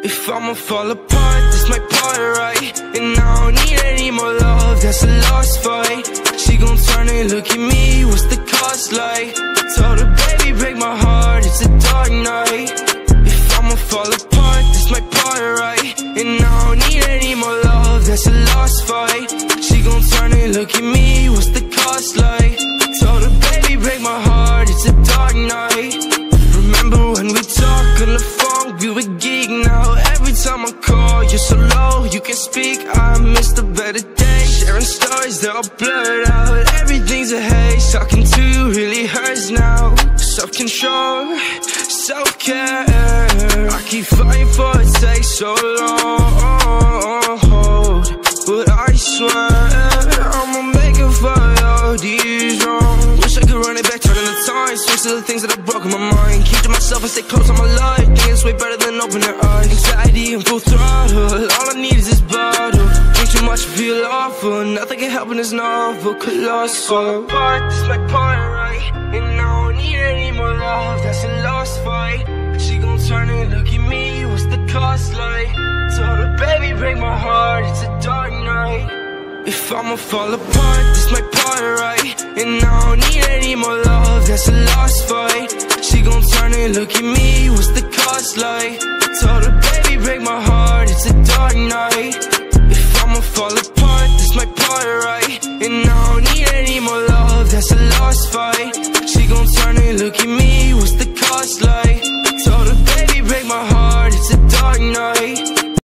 If I'ma fall apart, this my part, right? And I don't need any more love, that's a lost fight. She gon' turn and look at me, what's the cost like? Told her, baby, break my heart, it's a dark night. If I'ma fall apart, this my part, right? And I don't need any more love, that's a lost fight. She gon' turn and look at me, what's the cost like? Told her, baby, break my heart, it's a dark night. Remember when we talked on the phone, we were geek. Now every time I call, you're so low, you can speak. I miss the better days, sharing stories, they're all blurred out. Everything's a haze, talking to you really hurts now. Self-control, self-care, I keep fighting for it, takes so long. But I swear, I'ma make it for all these wrongs. Wish I could run it back, turning the time, switch to the things that I broke in my mind. Keep to myself and stay close on my life, think it's way better than open their eyes. Anxiety and full throttle, all I need is this bottle. Drink too much, feel awful, nothing can help in this novel, colossal. Fall apart, this my part, right? And I don't need any more love, that's a lost fight. She gon' turn and look at me, what's the cost like? Told her, baby, break my heart, it's a dark night. If I'ma fall apart, this my part, right? And I don't need any more love, that's a lost fight. She gon' turn and look at me, what's the cost like?